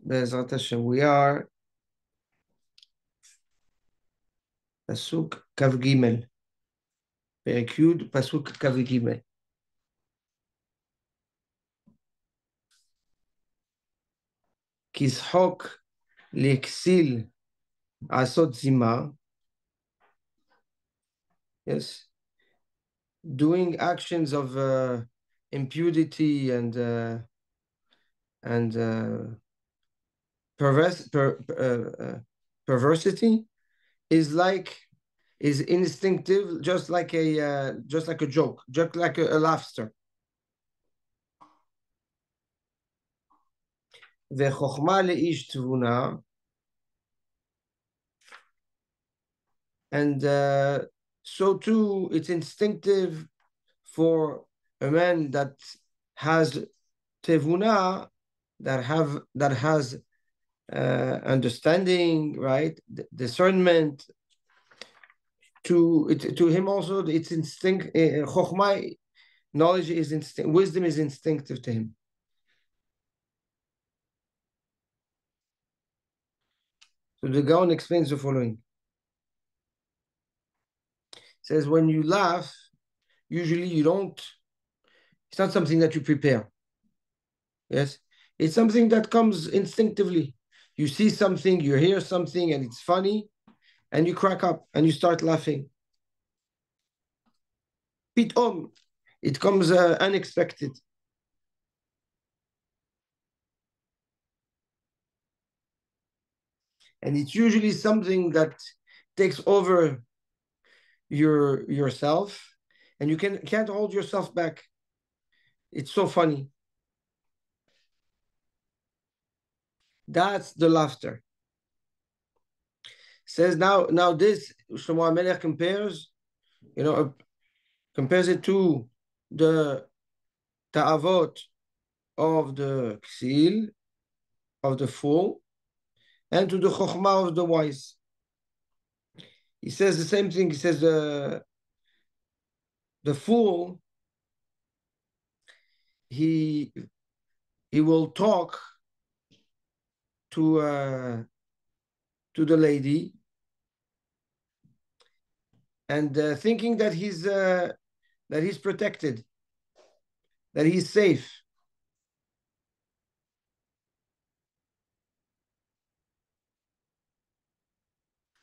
Be'ezrat Hashem, we are Pasuk Kav Gimel. Perek Yud, Pasuk Kav Gimel. Kizhok Leksil Asot Zima. Yes. Doing actions of impurity and perversity is instinctive, just like a joke, just like a laughter. Vechokma leish tvuna, and so too it's instinctive for a man that has tevuna, that has understanding, right, discernment. To him also, it's instinct. Chokhmah, knowledge is instinct. Wisdom is instinctive to him. So the Gaon explains the following. It says, when you laugh, usually you don't. It's not something that you prepare. Yes, it's something that comes instinctively. You see something, you hear something, and it's funny, and you crack up and you start laughing. Pitom, it comes unexpected. And it's usually something that takes over yourself, and you can't hold yourself back. It's so funny. That's the laughter. Says now this Shlomo HaMelech compares it to the ta'avot of the ksil, of the fool, and to the chokhmah of the wise. He says the same thing. He says the fool, he will talk to the lady, and thinking that he's protected, that he's safe.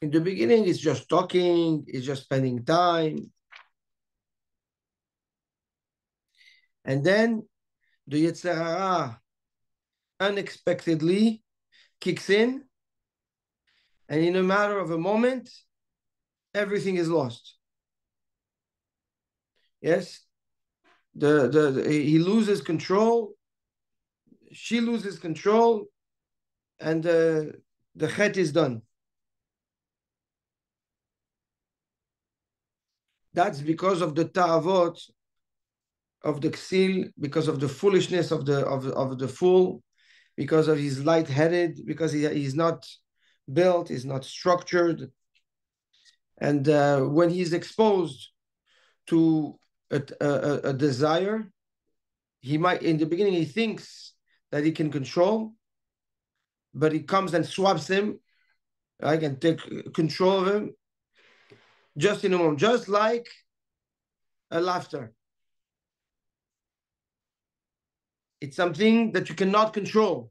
In the beginning, it's just talking, it's just spending time. And then the Yetzer Hara unexpectedly kicks in, and in a matter of a moment, everything is lost. Yes, he loses control, she loses control, and the chet is done. That's because of the ta'avot of the ksil, because of the foolishness of the fool, because of his light-headed, because he's not built, he's not structured. And when he's exposed to a desire, he might, in the beginning, he thinks that he can control, but he comes and swaps him, right, and take control of him just in a moment, just like a laughter. It's something that you cannot control.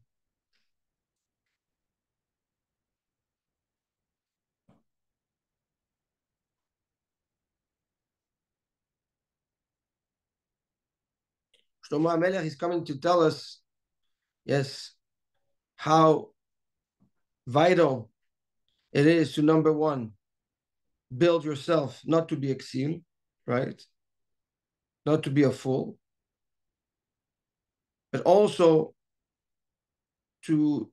Shlomo HaMelech is coming to tell us, yes, how vital it is to, number one, build yourself not to be a ksil, right? Not to be a fool, but also to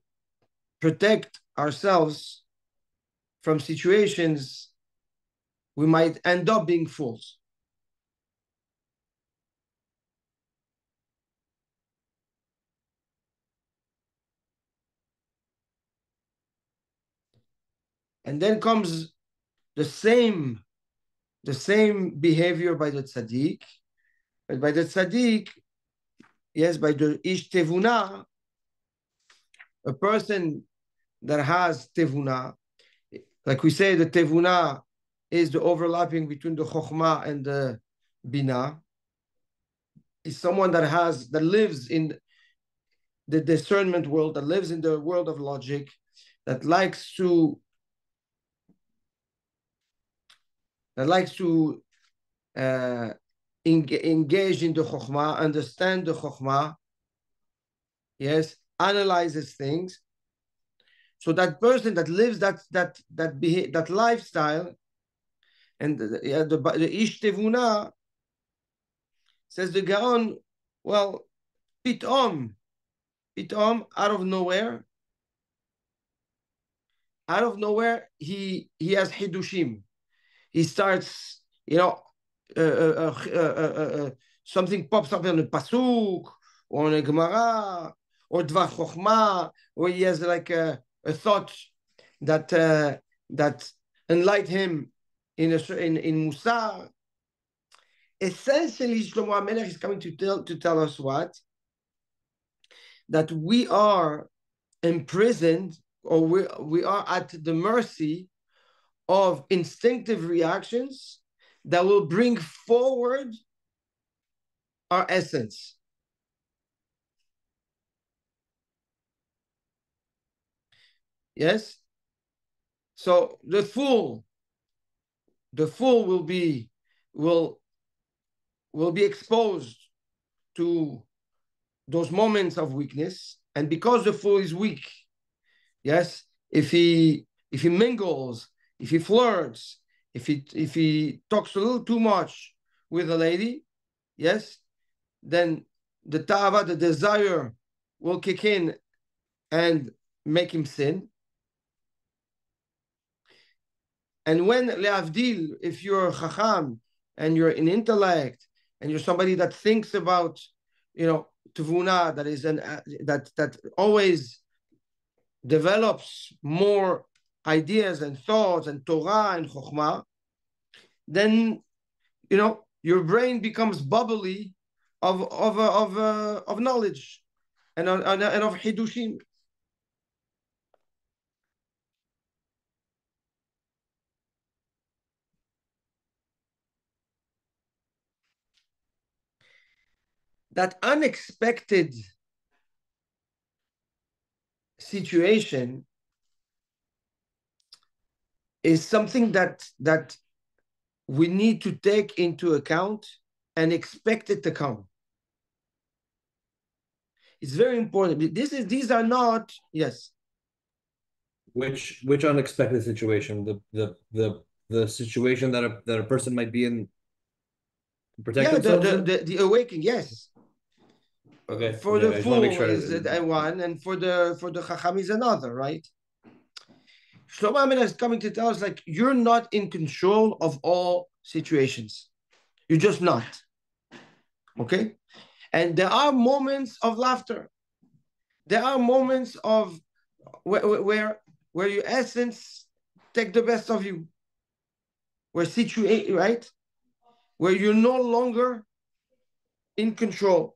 protect ourselves from situations we might end up being fools. And then comes the same behavior by the tzaddik, but by the tzaddik, yes, by the ish tevuna, a person that has tevuna, like we say, the tevuna is the overlapping between the chokhmah and the bina, is someone that lives in the discernment world, that lives in the world of logic, that likes to uh, engage in the chokhmah, understand the chokhmah, yes, analyzes things. So that person that lives that lifestyle, and the ish tevuna, says the Gaon, well, pitom, out of nowhere, he has hidushim. He starts, something pops up in a pasuk or in a Gemara or Dvar Chochma, or he has like a thought that enlighten him in Musar. Essentially, Shlomo HaMelech is coming to tell us what? That we are imprisoned, or we are at the mercy of instinctive reactions that will bring forward our essence. Yes? So the fool will be exposed to those moments of weakness, and because the fool is weak, yes, if he mingles, if he flirts, if he talks a little too much with a lady, yes, then the ta'ava, the desire, will kick in and make him sin. And when le'avdil, if you're chacham and you're in intellect and you're somebody that thinks about, tevuna, that is that always develops more ideas and thoughts and Torah and Chokhmah, then your brain becomes bubbly of knowledge and of hidushim. That unexpected situation is something that we need to take into account and expect it to come. It's very important. These are not, yes. Which unexpected situation? The situation that a person might be in to protect themselves in? The awakening, yes. Okay. For the I just want to make fool sure. is one, and for the chacham is another, right? Shlomo HaMelech is coming to tell us, like, you're not in control of all situations. You're just not. Okay? And there are moments of laughter. There are moments of where your essence take the best of you. Right? Where you're no longer in control.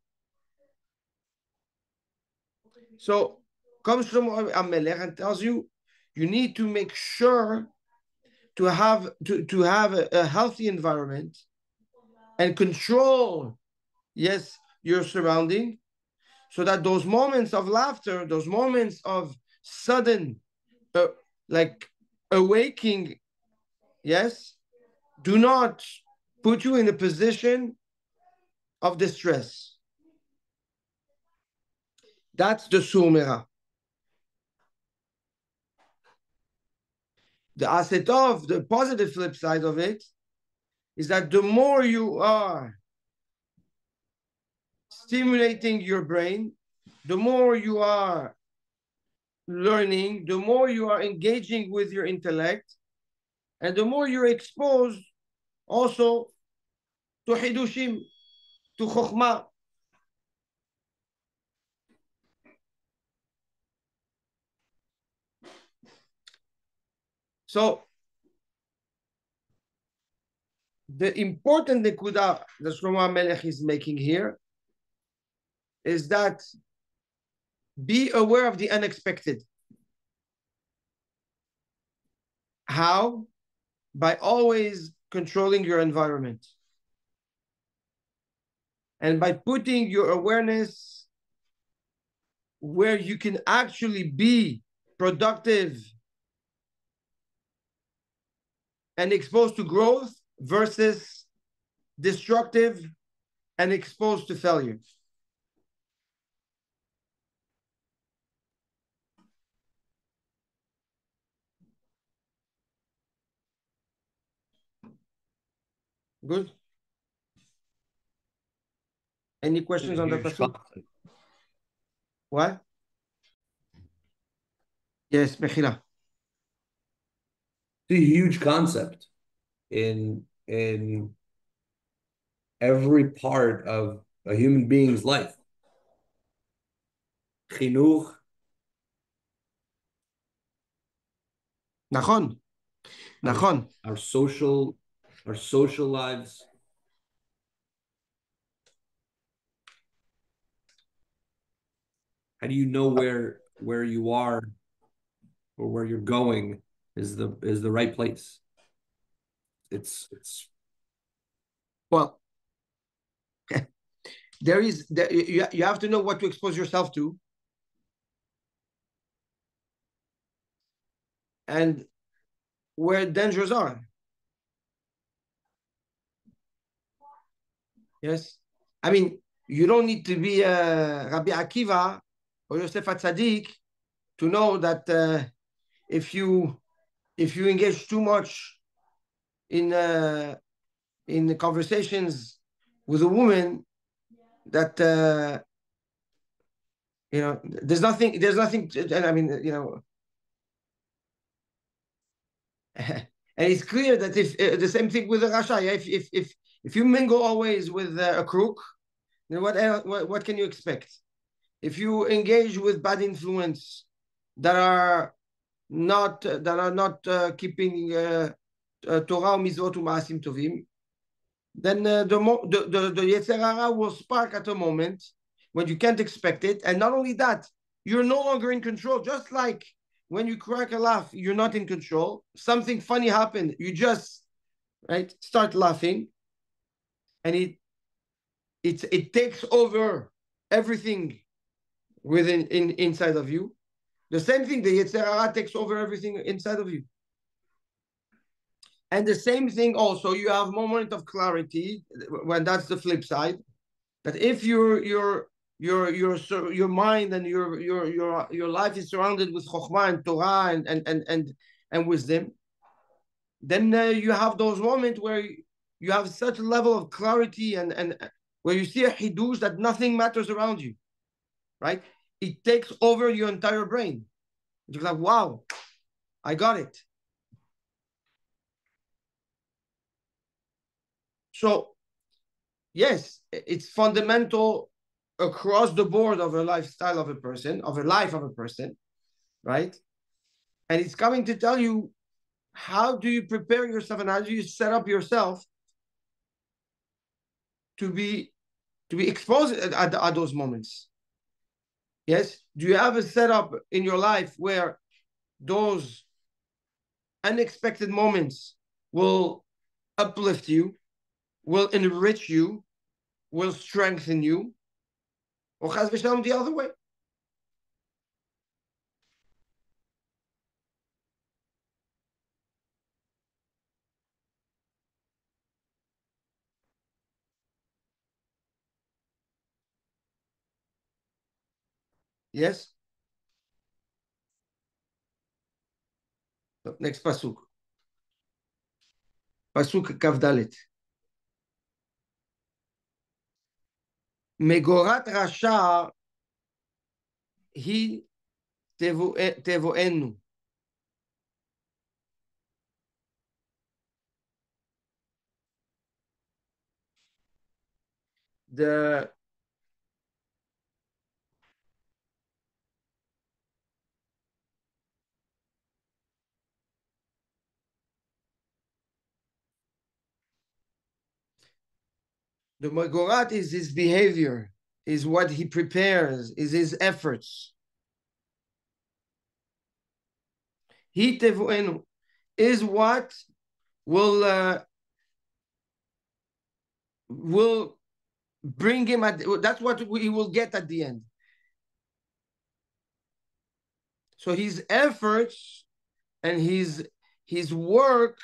So comes Shlomo HaMelech and tells you, you need to make sure to have a healthy environment and control, yes, your surrounding, so that those moments of laughter, those moments of sudden like awakening, yes, do not put you in a position of distress. That's the sumera. The asetov, the positive flip side of it, is that the more you are stimulating your brain, the more you are learning, the more you are engaging with your intellect, and the more you're exposed also to hidushim, to chokhmah. So the important nekuda that Shlomo HaMelech is making here is that Be aware of the unexpected. How? By always controlling your environment. And by putting your awareness where you can actually be productive and exposed to growth versus destructive and exposed to failure. Good. Any questions on the pasuk? What? Yes, Mechila. It's a huge concept in every part of a human being's life. Chinuch, נכון, נכון. our social lives. How do you know where you are or where you're going is the right place? It's Well, you have to know what to expose yourself to. And where dangers are. Yes. I mean, you don't need to be Rabbi Akiva or Yosef Atzadik to know that if you engage too much in the conversations with a woman, that there's nothing. I mean, and it's clear that if the same thing with the Rasha, yeah, if you mingle always with a crook, then what can you expect? If you engage with bad influence that are not keeping Torah or mitzvot u'ma'asim tovim, then the Yetzer Hara will spark at a moment when you can't expect it, and not only that, you're no longer in control. Just like when you crack a laugh, you're not in control. Something funny happened, you just start laughing, and it takes over everything inside of you. The same thing, the Yetzer Hara takes over everything inside of you. And the same thing also, you have moment of clarity when that's the flip side. That if your mind and your life is surrounded with chokhmah and Torah and wisdom, then you have those moments where you have such a level of clarity and where you see a hidush that nothing matters around you, right? It takes over your entire brain. You're like, wow, I got it. So, yes, it's fundamental across the board of a lifestyle of a person, of a life of a person, right? And it's coming to tell you, how do you prepare yourself and how do you set up yourself to be exposed at those moments? Yes. Do you have a setup in your life where those unexpected moments will uplift you, will enrich you, will strengthen you, or chas v'shalom the other way? Yes. Next pasuk. Pasuk kavdalet. Megorat rasha hi tevoenu. The Megorat is his behavior, is what he prepares, is his efforts. he tevuenu, is what will bring him that's what he will get at the end. So his efforts and his work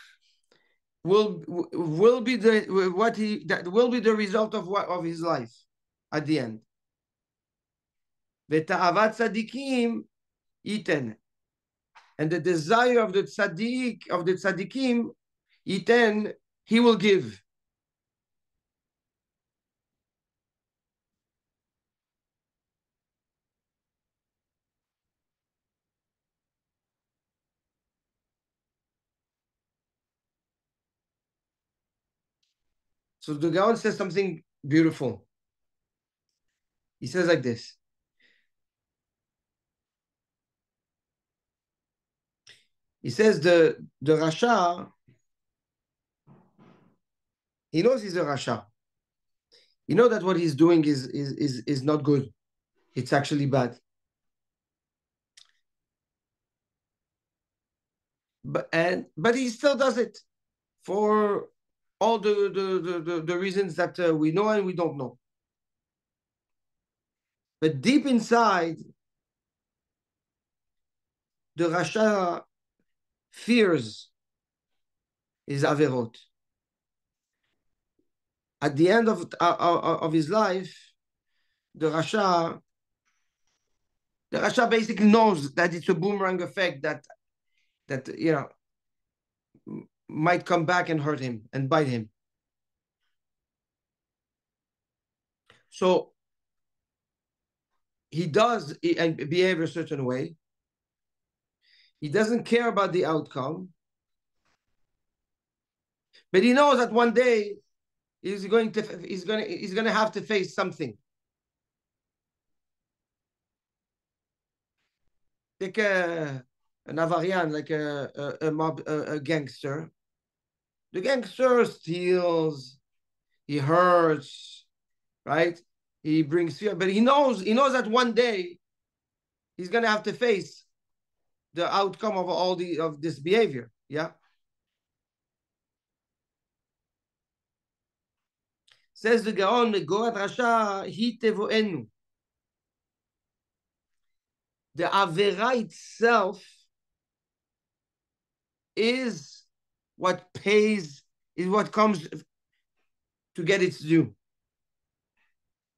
will be the result of his life at the end. V'ta'avat tzadikim yiten, and the desire of the tzaddikim yiten, he will give. So the Gaon says something beautiful. He says like this. He says the Rasha, he knows he's a Rasha. He knows that what he's doing is not good. It's actually bad. But he still does it for all the reasons that we know and we don't know. But deep inside, the Rasha fears his averot. At the end of his life, the Rasha basically knows that it's a boomerang effect that might come back and hurt him and bite him. So he does and behave a certain way. He doesn't care about the outcome, but he knows that one day he's going to have to face something. Like an avarian, like a gangster. The gangster steals, he hurts, right? He brings fear, but he knows that one day he's gonna have to face the outcome of this behavior. Yeah. Says the Gaon, Megorat Rasha hi tevoenu. The Avera itself is what comes to get its due.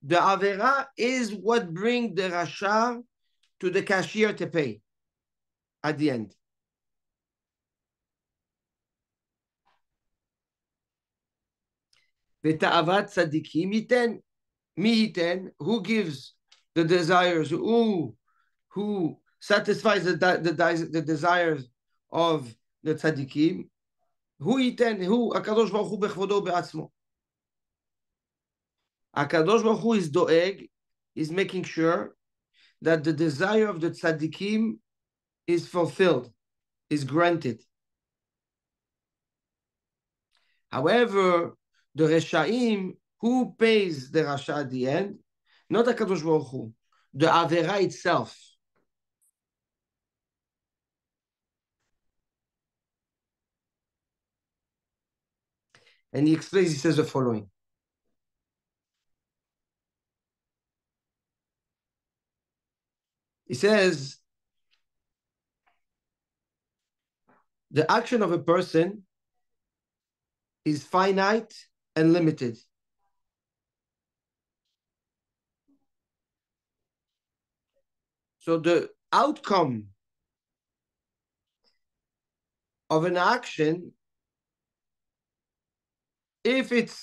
The Avera is what brings the Rasha to the cashier to pay at the end. V'ta'avat tzadikim yiten, mi yiten, who gives the desires, who satisfies the desires of the tzaddikim, who yiten, who HaKadosh Baruch Hu bechvodo be'atzmo. HaKadosh Baruch Hu is doeg, is making sure that the desire of the tzaddikim is fulfilled, is granted. However, the Reshaim, who pays the Rasha at the end? Not HaKadosh Baruch Hu, the Avera itself. And he explains, he says the following. He says, the action of a person is finite and limited. So the outcome of an action, if it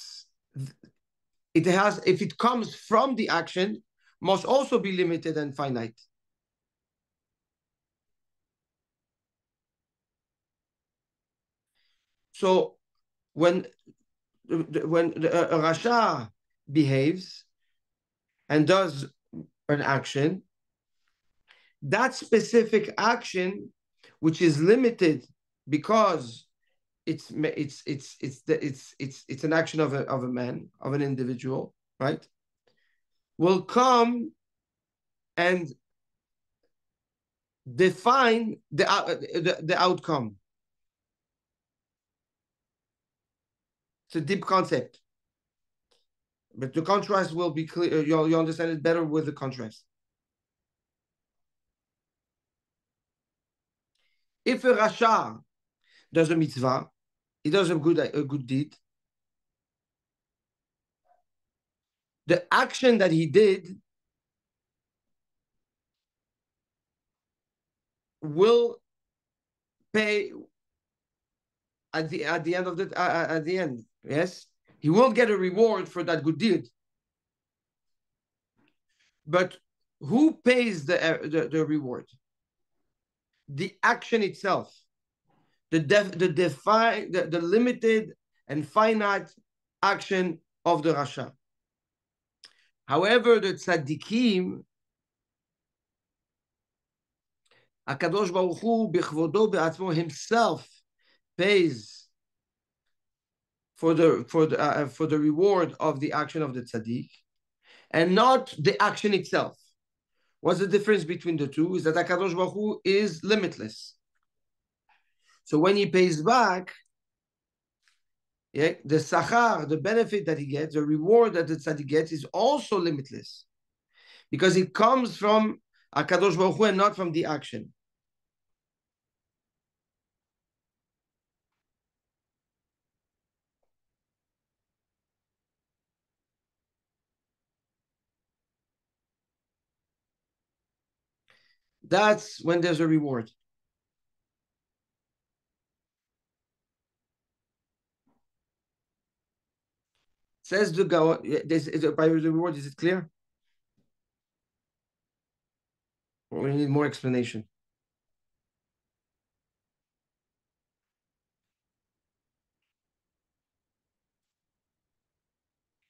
comes from the action, must also be limited and finite. So when a Rasha behaves and does an action, that specific action, which is limited because it's an action of a man, of an individual, right? Will come and define the outcome. It's a deep concept, but the contrast will be clear. You'll understand it better with the contrast. If a Rasha does a mitzvah, he does a good deed, the action that he did will pay at the end of the at the end. Yes, he will get a reward for that good deed. But who pays the reward? The action itself, the limited and finite action of the Rasha. However, the tzaddikim, Akadosh Baruch Hu b'chvodo be'atzmo himself pays for the reward of the action of the tzaddik, and not the action itself. What's the difference between the two? Is that Akadosh Baruch Hu is limitless. So when he pays back, yeah, the sachar, the benefit that he gets, the reward that the tzaddik gets, is also limitless, because it comes from Akadosh Baruch Hu and not from the action. That's when there's a reward. Says the Gaon, by the reward, is it clear? Or we need more explanation?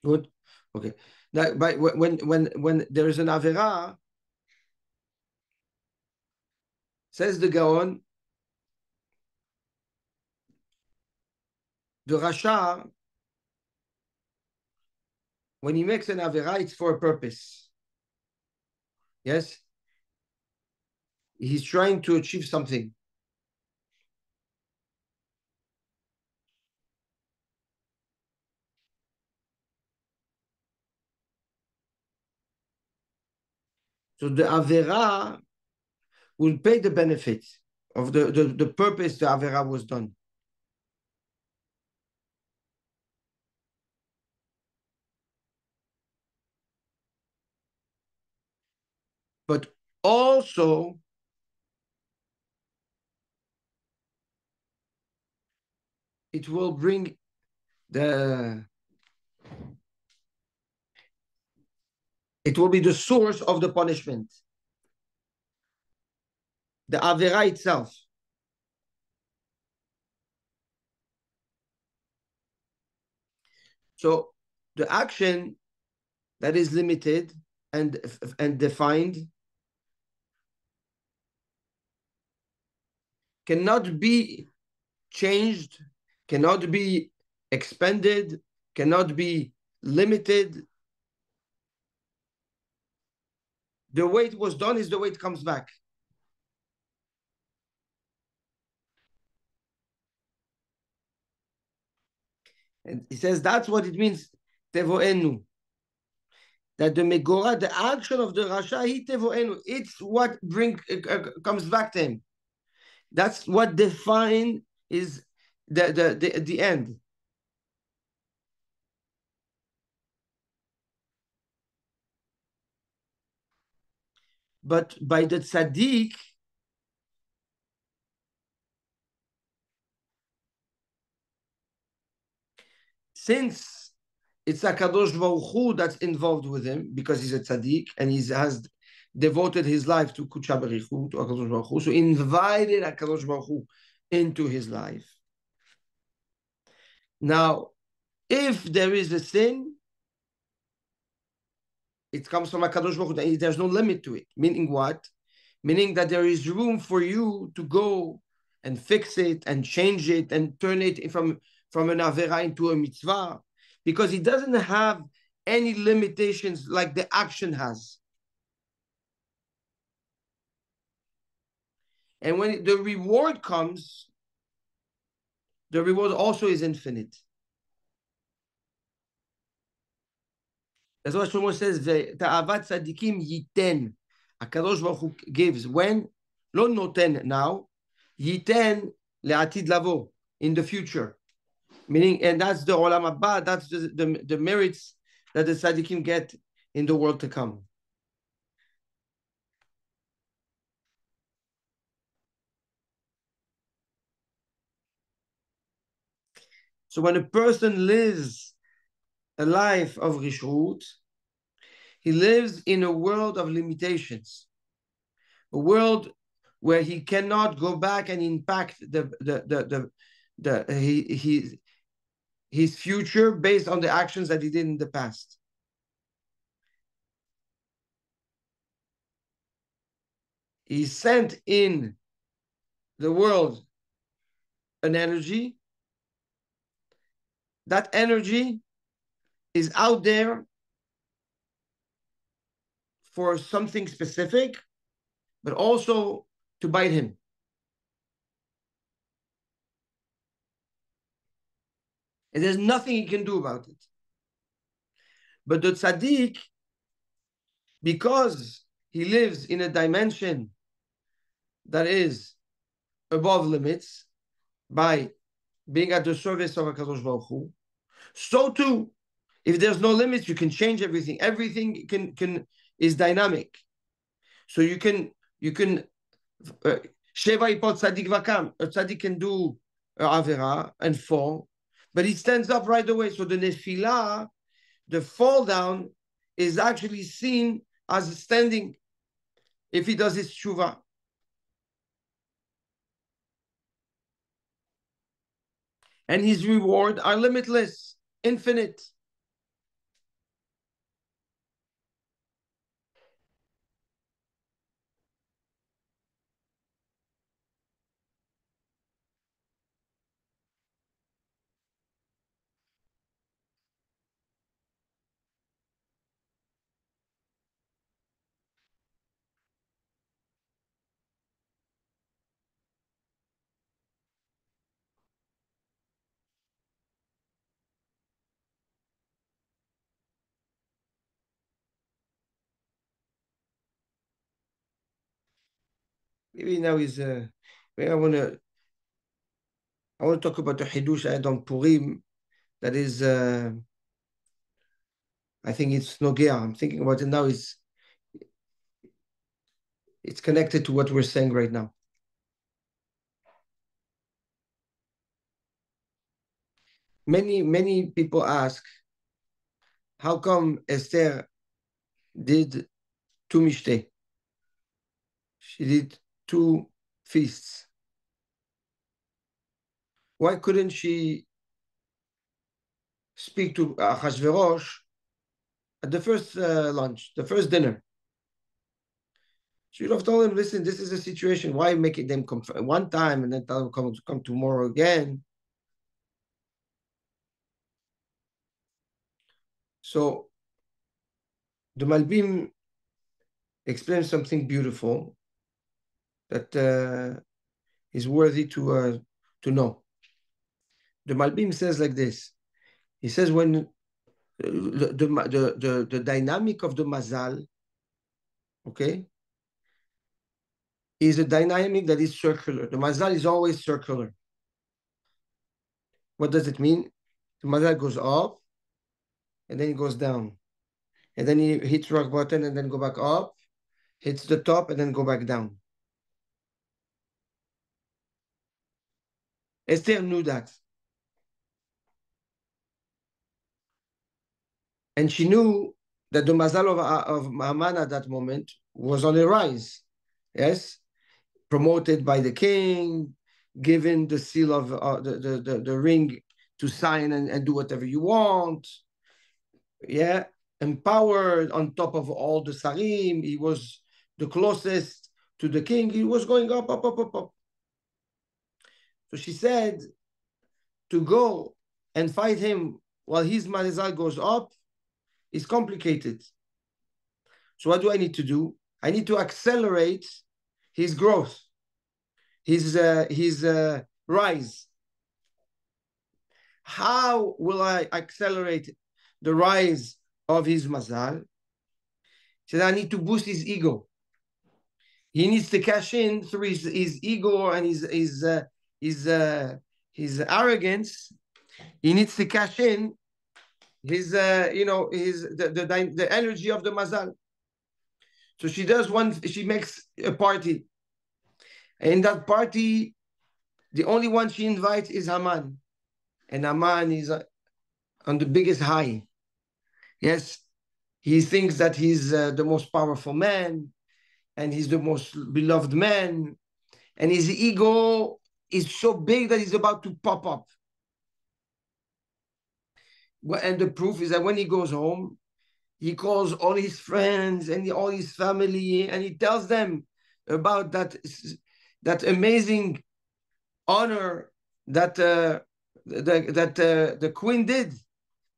Good. Okay. Now, when there is an avera, says the Gaon, the Rasha, when he makes an avera, it's for a purpose. Yes? He's trying to achieve something. So the avera will pay the benefit of the purpose the avera was done. But also, it will bring it will be the source of the punishment. The avera itself. So the action that is limited and defined cannot be changed, cannot be expanded, cannot be limited. The way it was done is the way it comes back. And he says that's what it means, tevoenu. That the megora, the action of the rasha, he tevoenu. It's what comes back to him. That's what define is the end. But by the tzaddik, since it's Akadosh Baruch Hu that's involved with him, because he's a tzaddik and he has devoted his life to Kudsha Berichu, to Akadosh Baruch Hu, so he invited Akadosh Baruch Hu into his life. Now, if there is a sin, it comes from Akadosh Baruch Hu. There's no limit to it. Meaning what? Meaning that there is room for you to go and fix it and change it and turn it from an avera into a mitzvah, because it doesn't have any limitations like the action has. And when the reward comes, the reward also is infinite. That's why Shlomo says, "Ta'avat tzadikim yiten." HaKadosh Baruch Hu gives when? Lo noten now, yiten le'atid lavo, in the future. Meaning, and that's the olam haba, that's the merits that the tzadikim get in the world to come. So when a person lives a life of rishut, he lives in a world of limitations, a world where he cannot go back and impact his future based on the actions that he did in the past. He sent in the world an energy. That energy is out there for something specific, but also to bite him. And there's nothing he can do about it. But the tzaddik, because he lives in a dimension that is above limits by being at the service of HaKadosh Baruch Hu, so too, if there's no limits, you can change everything. Everything is dynamic. So you can Sheva ipot tzaddik vakam. A tzaddik can do avera and fall, but he stands up right away. So the nefilah, the fall down, is actually seen as standing if he does his tshuva. And his reward are limitless, infinite. Maybe now is maybe I want to talk about the Hidush I had on Purim. That is, I think it's Nogea. I'm thinking about it now. It's connected to what we're saying right now. Many people ask, how come Esther did two Mishlei? She did two feasts. Why couldn't she speak to Achashverosh at the first lunch, the first dinner? She would have told him, listen, this is a situation. Why make it them come one time and then tell them come tomorrow again? So the Malbim explains something beautiful that is worthy to know. The Malbim says like this. He says when the dynamic of the mazal, okay, is a dynamic that is circular. The mazal is always circular. What does it mean? The mazal goes up and then it goes down. And then he hits rock bottom and then go back up, hits the top and then go back down. Esther knew that. And she knew that the mazal of Haman at that moment was on a rise. Yes? Promoted by the king, given the seal of the ring to sign and do whatever you want. Yeah, empowered on top of all the sarim. He was the closest to the king. He was going up, up, up, up, up. So she said to go and fight him while his marizal goes up is complicated. So what do I need to do? I need to accelerate his growth. his rise. How will I accelerate the rise of his mazal? He said, I need to boost his ego. He needs to cash in through his ego and his arrogance. He needs to cash in his the energy of the mazal. So she makes a party. And in that party, the only one she invites is Haman. And Haman is on the biggest high. Yes, he thinks that he's the most powerful man and he's the most beloved man. And his ego is so big that he's about to pop up. And the proof is that when he goes home, he calls all his friends and all his family, and he tells them about that amazing honor that the queen did,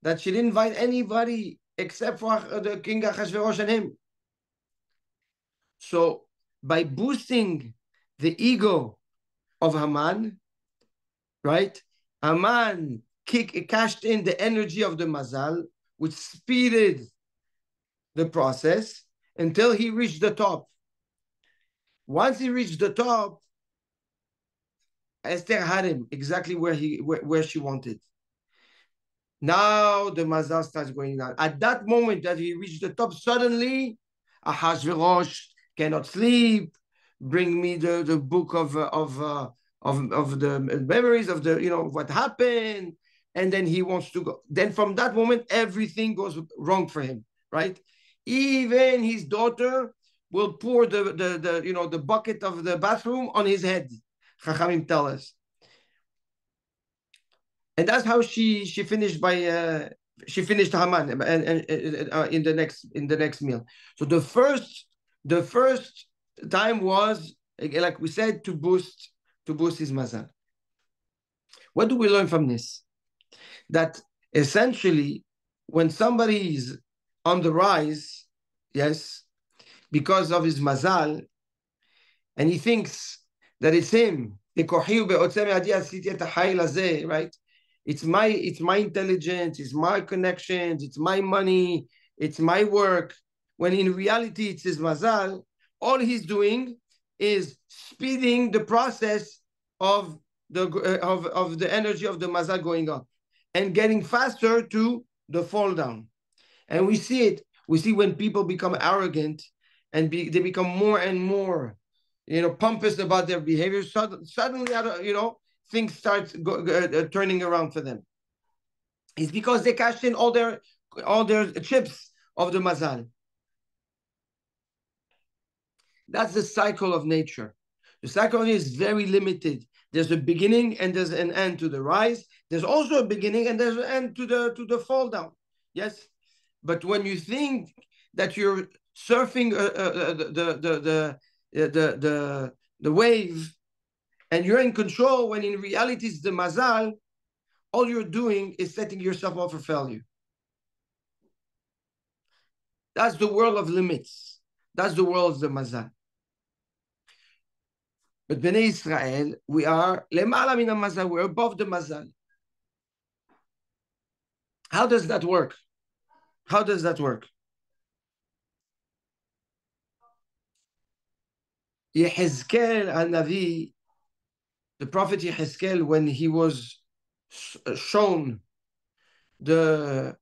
that she didn't invite anybody except for the king Ahasuerus and him. So by boosting the ego of Haman, right? Haman cashed in the energy of the Mazal, which speeded the process until he reached the top. Once he reached the top, Esther had him exactly where she wanted. Now the Mazal starts going down. At that moment that he reached the top, suddenly Ahasuerus cannot sleep. Bring me the book of the memories of what happened, and then he wants to go. Then from that moment, everything goes wrong for him, right? Even his daughter will pour the bucket of the bathroom on his head. Chachamim tell us, and that's how she finished she finished Haman and in the next meal. So the first time was, like we said, to boost his mazal. What do we learn from this? That essentially, when somebody is on the rise, yes, because of his mazal, and he thinks that it's him, right? It's my intelligence, it's my connections, it's my money, it's my work. When in reality it's his mazal, all he's doing is speeding the process of the energy of the mazal going up and getting faster to the fall down. And we see it. We see when people become arrogant and they become more and more, pompous about their behavior. Suddenly, things start turning around for them. It's because they cashed in all their chips of the mazal. That's the cycle of nature. The cycle is very limited. There's a beginning and there's an end to the rise. There's also a beginning and there's an end to the fall down. Yes, but when you think that you're surfing the wave and you're in control, when in reality it's the mazal, all you're doing is setting yourself up for failure. That's the world of limits. That's the world of the mazal. But Bnei Israel, we are lemala min mazal. We're above the mazal. How does that work? How does that work? Yehezkel Hanavi, the prophet Yehezkel, when he was shown the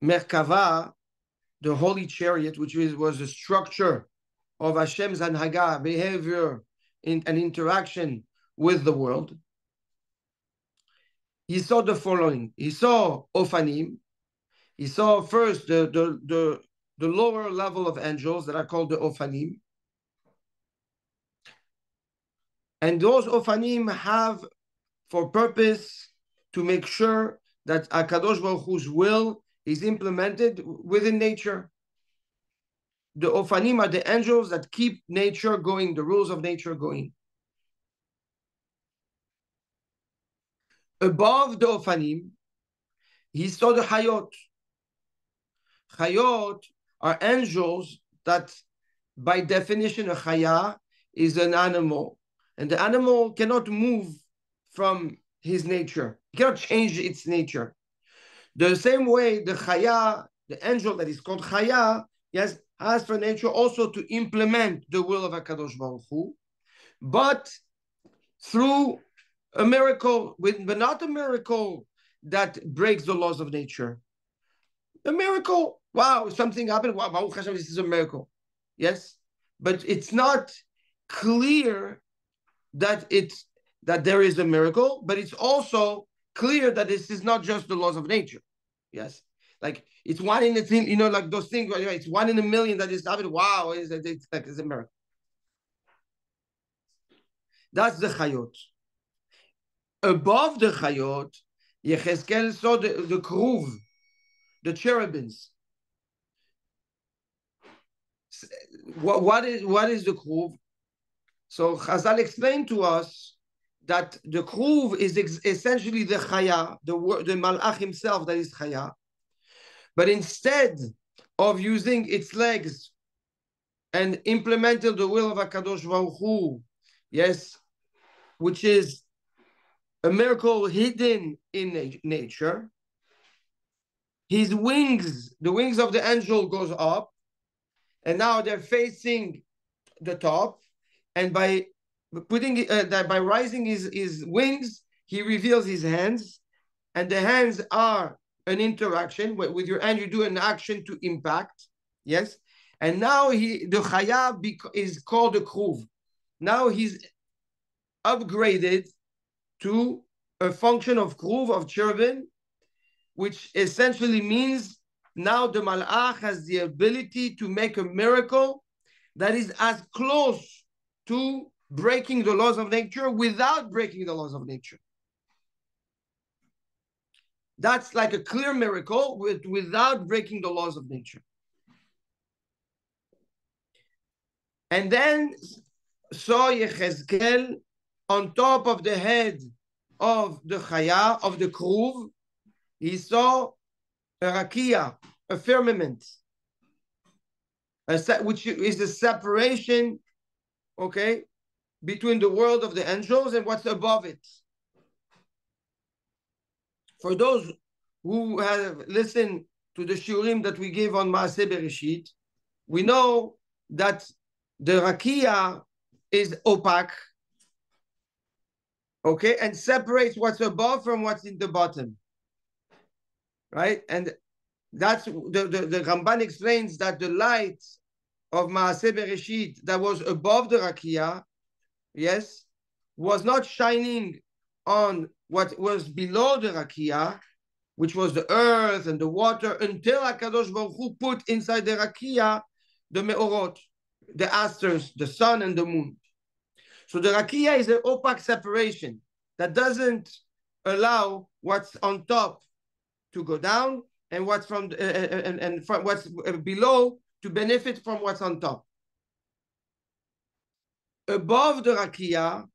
Merkava, the holy chariot, which was a structure of Hashem's Hanhaga, behavior and interaction with the world, he saw the following. He saw Ophanim. He saw first the lower level of angels that are called the Ophanim. And those Ophanim have for purpose to make sure that HaKadosh Baruch Hu's will is implemented within nature. The Ophanim are the angels that keep nature going, the rules of nature going. Above the Ophanim, he saw the Hayot. Hayot are angels that, by definition, a Chaya is an animal, and the animal cannot move from his nature. It cannot change its nature. The same way the Chaya, the angel that is called Chaya, yes, has for nature also to implement the will of HaKadosh Baruch Hu, but through a miracle, but not a miracle that breaks the laws of nature. A miracle, wow, something happened, wow, Baruch Hashem, this is a miracle. Yes, but it's not clear that there is a miracle, but it's also clear that this is not just the laws of nature. Yes, like it's one in a thing, like those things. It's one in a million that is happening. Wow, it's like it's a miracle. That's the chayot. Above the chayot, Yechezkel saw the kruv, the cherubims. What is the kruv? So Chazal explained to us that the kruv is essentially the chaya, the malach himself that is chaya. But instead of using its legs and implementing the will of HaKadosh Baruch Hu, yes, which is a miracle hidden in nature, his wings, the wings of the angel goes up, and now they're facing the top, and by putting by rising his wings, he reveals his hands, and the hands are an interaction with your hand. You do an action to impact, yes, and now the chaya is called the kruv. Now he's upgraded to a function of kruv, of cherubim, which essentially means now the malach has the ability to make a miracle that is as close to breaking the laws of nature without breaking the laws of nature. That's like a clear miracle without breaking the laws of nature. And then saw Yechezkel on top of the head of the chaya, of the kruv, he saw a rakia, a firmament, which is the separation, okay, between the world of the angels and what's above it. For those who have listened to the shiurim that we give on Maaseh Bereshit, we know that the rakia is opaque, okay, and separates what's above from what's in the bottom, right? And that's the Ramban explains that the light of Maaseh Bereshit that was above the rakia, yes, was not shining on what was below the rakia, which was the earth and the water, until HaKadosh Baruch Hu put inside the rakia the meorot, the asters, the sun and the moon. So the rakia is an opaque separation that doesn't allow what's on top to go down and what's from what's below to benefit from what's on top. Above the rakia,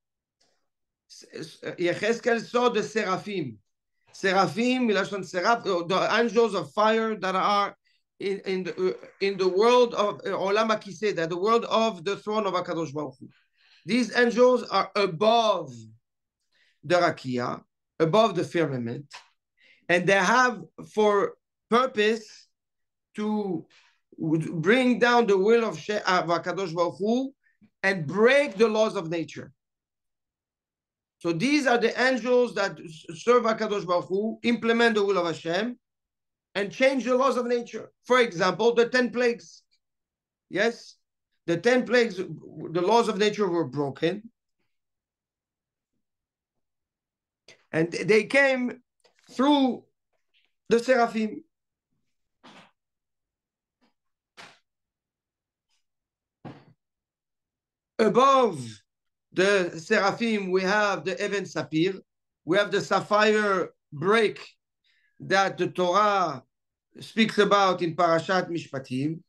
Yechezkel saw the seraphim. Seraphim, the angels of fire that are in the world of Olam HaKiseh, that the world of the throne of HaKadosh Baruch Hu. These angels are above the rakia, above the firmament, and they have for purpose to bring down the will of HaKadosh Baruch Hu and break the laws of nature. So these are the angels that serve HaKadosh Baruch Hu, implement the will of Hashem, and change the laws of nature. For example, the 10 plagues. Yes, the 10 plagues, the laws of nature were broken. And they came through the seraphim. Above the seraphim, we have the Even Sapir. We have the sapphire break that the Torah speaks about in Parashat Mishpatim.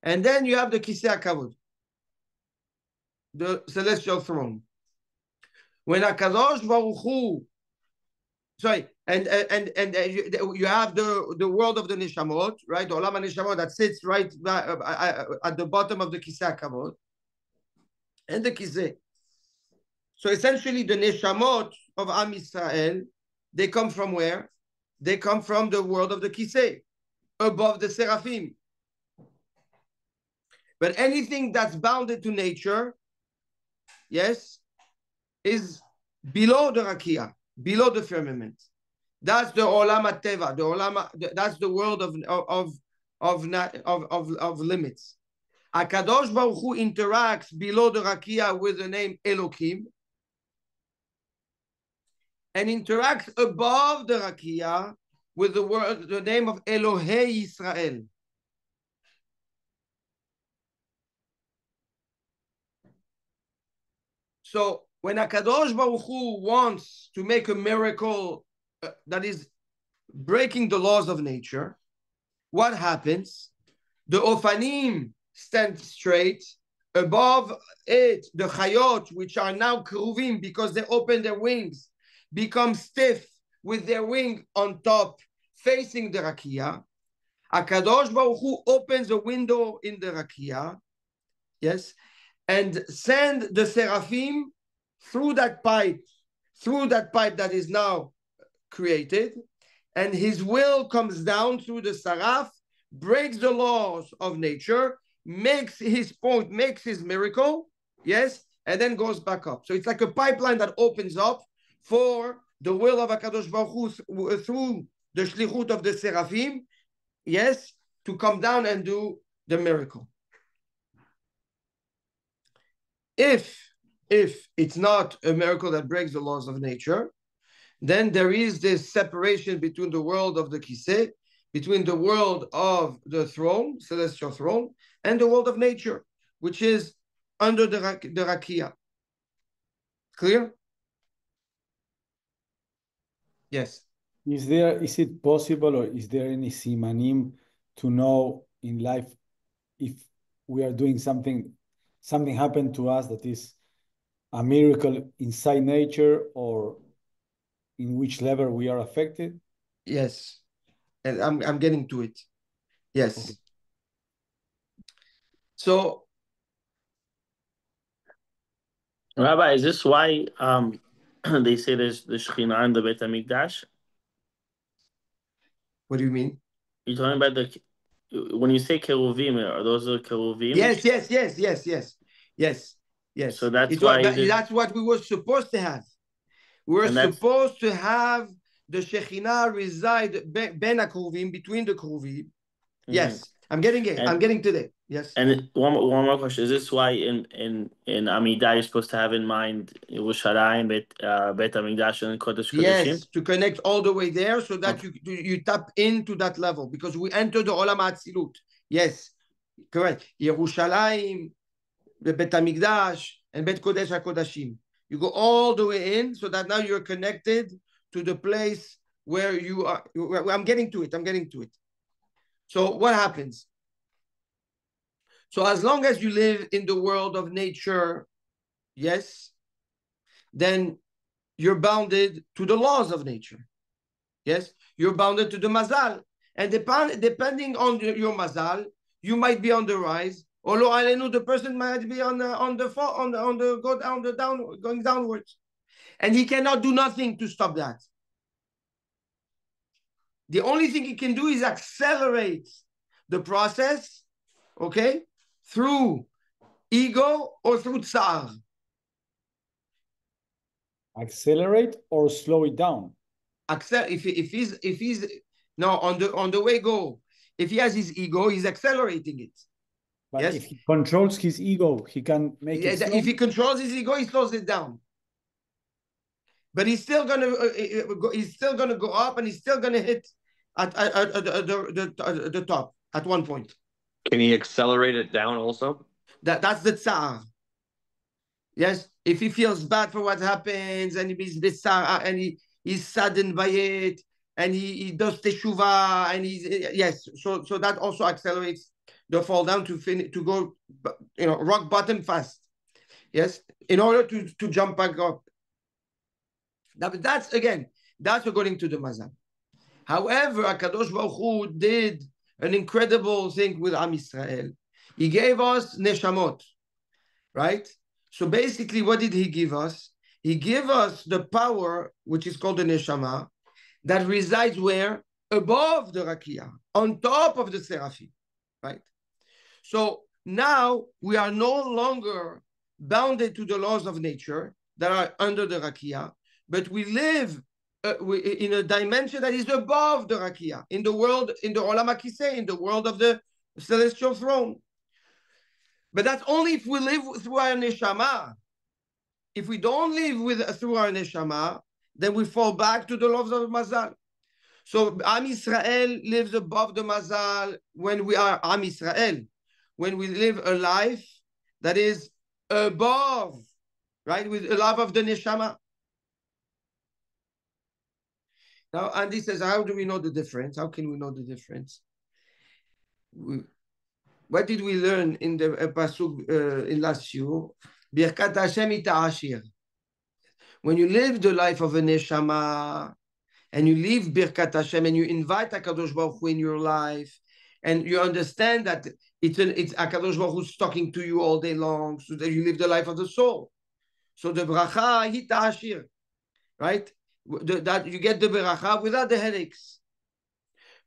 And then you have the Kisei HaKavod, the celestial throne. When HaKadosh Baruch Hu, and you have the world of the Neshamot, right? The Olam HaNeshamot that sits right at the bottom of the Kisei HaKavod. and the kiseh. So essentially, the neshamot of Am Yisrael, they come from where? They come from the world of the kiseh, above the seraphim. But anything that's bounded to nature, yes, is below the rakia, below the firmament. That's the olam teva, that's the world of limits. Akadosh Baruch Hu interacts below the rakia with the name Elokim, and interacts above the rakia with the name of Elohei Yisrael. So when Akadosh Baruch Hu wants to make a miracle that is breaking the laws of nature, what happens? The Ofanim stand straight. Above it, the Chayot, which are now Kruvim because they open their wings, become stiff with their wing on top, facing the Rakia. Akadosh Baruch Hu opens a window in the Rakia, yes, and send the Seraphim through that pipe that is now created, and his will comes down through the Saraf, breaks the laws of nature, makes his point, makes his miracle, yes, and then goes back up. So it's like a pipeline that opens up for the will of HaKadosh Baruch Hu through the shlichut of the Seraphim, yes, to come down and do the miracle. If it's not a miracle that breaks the laws of nature, then there is this separation between the world of the kiseh, between the world of the throne, celestial throne, and the world of nature, which is under the rakia. Clear? Yes. Is it possible, or is there any simanim to know in life if we are doing something happened to us that is a miracle inside nature, or in which level we are affected? Yes. And I'm getting to it. Yes. Okay. So, Rabbi, is this why they say there's the Shekhinah in the Beit HaMikdash? What do you mean? You're talking about when you say keruvim, are those the keruvim? Yes. So that's that's what we were supposed to have. We were supposed to have the Shekhinah reside ben keruvim, between the keruvim. Mm-hmm. Yes, I'm getting it. I'm getting to that. Yes. And one more question: is this why in Amidah you're supposed to have in mind Yerushalayim, Beit HaMikdash, and Kodesh Kodeshim? Yes, to connect all the way there, so that you tap into that level, because we enter the Olam HaAtzilut. Yes, correct. Yerushalayim, Beit HaMikdash, and Beit Kodesh HaKodashim. You go all the way in, so that now you're connected to the place where you are. I'm getting to it. So what happens? So as long as you live in the world of nature, yes, then you're bounded to the laws of nature. Yes, you're bounded to the mazal. And depending on your mazal, you might be on the rise, or lo alenu, the person might be going downwards. And he cannot do nothing to stop that. The only thing he can do is accelerate the process, okay, through ego or through tsar. Accelerate or slow it down? If he's no on the way go, if he has his ego, he's accelerating it. But yes? If he controls his ego, he can make it slow. If he controls his ego, he slows it down. But he's still gonna go up, and he's still gonna hit at the top at one point. Can he accelerate it down also? That's the tsar. Yes, if he feels bad for what happens, and he's tsar, and he's saddened by it, and he does teshuvah, and so that also accelerates the fall down to go, rock bottom fast. Yes, in order to jump back up. That's according to the Mazal. However, HaKadosh Baruch Hu did an incredible thing with Am Yisrael. He gave us neshamot, right? So basically, what did he give us? He gave us the power, which is called the neshama, that resides where? Above the rakia, on top of the seraphim, right? So now we are no longer bounded to the laws of nature that are under the rakia, but we live in a dimension that is above the rakia, in the world, in the olam hakiseh, in the world of the celestial throne. But that's only if we live through our neshama. If we don't live through our neshama, then we fall back to the laws of Mazal. So Am Yisrael lives above the Mazal when we are Am Yisrael, when we live a life that is above, right, with a love of the neshama. Now, Andy says, how do we know the difference? How can we know the difference? What did we learn in the pasuk in last year? Birkat Hashem ita'ashir. When you live the life of a neshama, and you live Birkat Hashem, and you invite HaKadosh Baruch Hu in your life, and you understand that it's HaKadosh Baruch Hu's talking to you all day long, so that you live the life of the soul. So the bracha hita ashir, right? That you get the bracha without the headaches.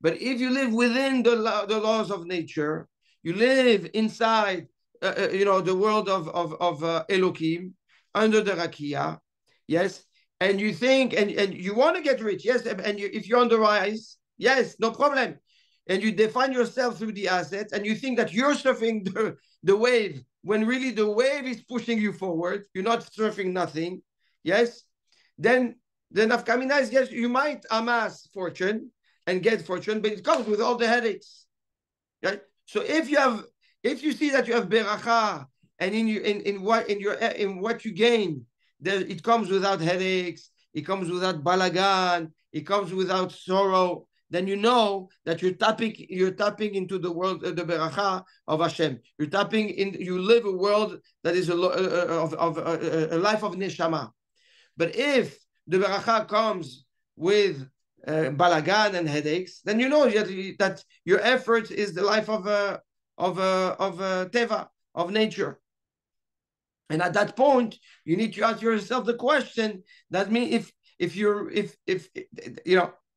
But if you live within the laws of nature, you live inside, the world of Elohim, under the rakia, yes, and you think, and you want to get rich, yes, and if you're on the rise, yes, no problem. And you define yourself through the assets, and you think that you're surfing the wave, when really the wave is pushing you forward, you're not surfing nothing, yes, then nafkamina is, yes, you might amass fortune and get fortune, but it comes with all the headaches, right? So if you see that you have beracha, and in what you gain, it comes without headaches, it comes without balagan, it comes without sorrow, then you know that you're tapping into the world, the beracha of Hashem. You live a world that is a life of neshama. But if the beracha comes with balagan and headaches, then you know that your effort is the life of teva, of nature. And at that point, you need to ask yourself the question: that means if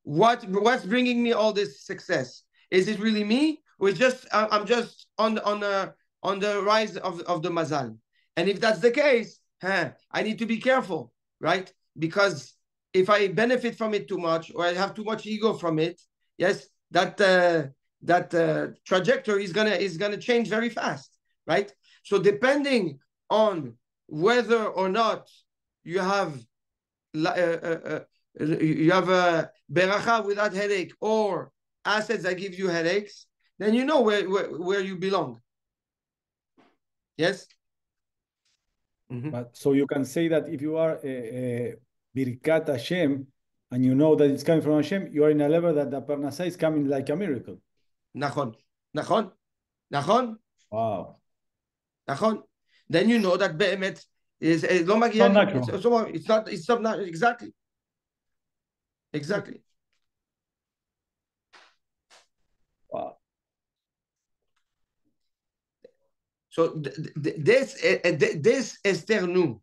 what's bringing me all this success? Is it really me, or is I'm just on the rise of the mazal? And if that's the case, I need to be careful, right? Because if I benefit from it too much, or I have too much ego from it, yes, that trajectory is gonna change very fast, right? So depending on whether or not you have a beracha without headache, or assets that give you headaches, then you know where you belong. Yes. Mm-hmm. But so you can say that if you are Birkat Hashem, and you know that it's coming from Hashem, you are in a level that the Parnasah is coming like a miracle. Nachon. Wow. Nachon. Then you know that be'emet is lo Not natural. It's not exactly. Wow. So this Esther knew.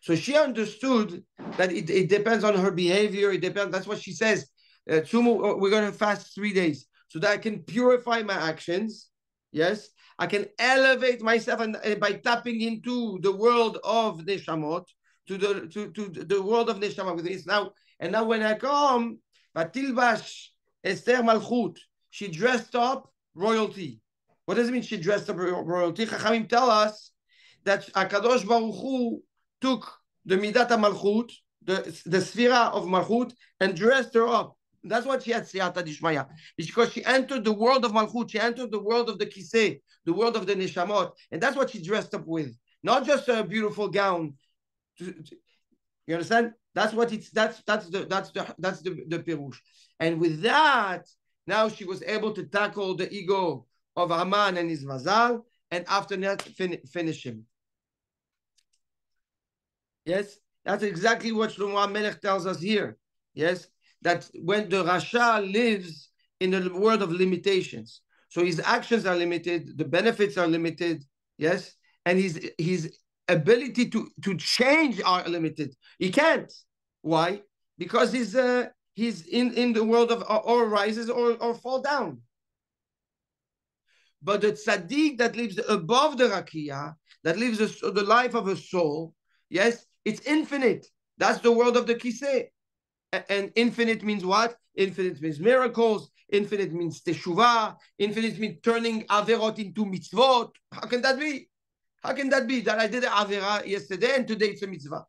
So she understood that it depends on her behavior. It depends. That's what she says. We're going to fast 3 days so that I can purify my actions. Yes, I can elevate myself, and by tapping into the world of neshamot, to the world of neshama with this now. And now when I come, Vatilbash Esther Malchut, she dressed up royalty. What does it mean? She dressed up royalty. Chachamim tell us that Hakadosh Baruch Hu took the Midat HaMalchut, the Sphira of Malchut, and dressed her up. That's what she had Siyata Dishmaya. Because she entered the world of Malchut, she entered the world of the Kiseh, the world of the Neshamot, and that's what she dressed up with. Not just a beautiful gown. You understand? That's what that's the Pirush. And with that, now she was able to tackle the ego of Haman and his Mazal, and after that finish him. Yes, that's exactly what Shlomo HaMelech tells us here. Yes, that when the Rasha lives in a world of limitations, so his actions are limited, the benefits are limited. Yes, and he's ability to change are limited. He can't. Why? Because he's in the world of or rises or fall down. But the tzaddik that lives above the rakia, that lives the life of a soul, yes, it's infinite. That's the world of the kiseh. And infinite means what? Infinite means miracles. Infinite means teshuvah. Infinite means turning averot into mitzvot. How can that be? How can that be that I did an avera yesterday and today it's a mitzvah?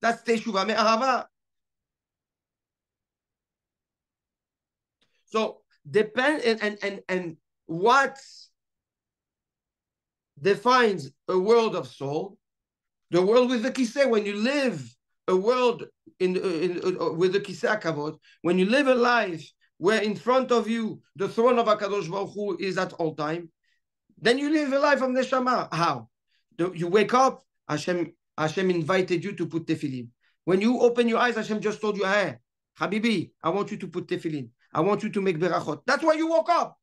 That's teshuvah me'ahava. So depend and what defines a world of soul, the world with the kiseh. When you live a world with the kiseh kavod, when you live a life where in front of you the throne of Hakadosh Baruch Hu is at all time, then you live a life of neshama. How? You wake up, Hashem invited you to put tefillin. When you open your eyes, Hashem just told you, hey, Habibi, I want you to put tefillin. I want you to make berachot. That's why you woke up.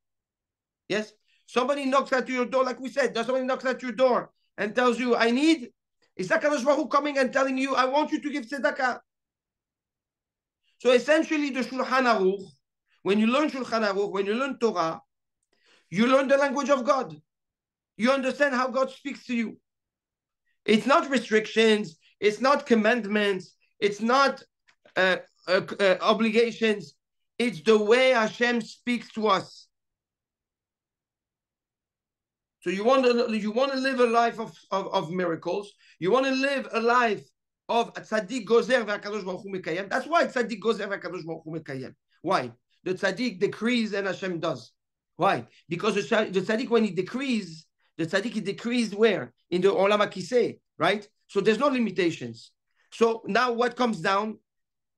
Yes? Somebody knocks at your door, like we said. Somebody knocks at your door and tells you, I need. Is HaKadosh Baruch Hu coming and telling you, I want you to give tzedakah? So essentially, the Shulchan Aruch, when you learn Shulchan Aruch, when you learn Torah, you learn the language of God. You understand how God speaks to you. It's not restrictions. It's not commandments. It's not obligations. It's the way Hashem speaks to us. So you want to live a life of miracles. You want to live a life of tzaddik gozer v'akadosh baruch hu mekayem. That's why tzaddik gozer v'akadosh baruch hu mekayem. Why? The tzaddik decrees and Hashem does. Why? Because the tzaddik, when he decrees, the tzaddik he decrees where? In the olam hakiseh, right? So there's no limitations. So now what comes down?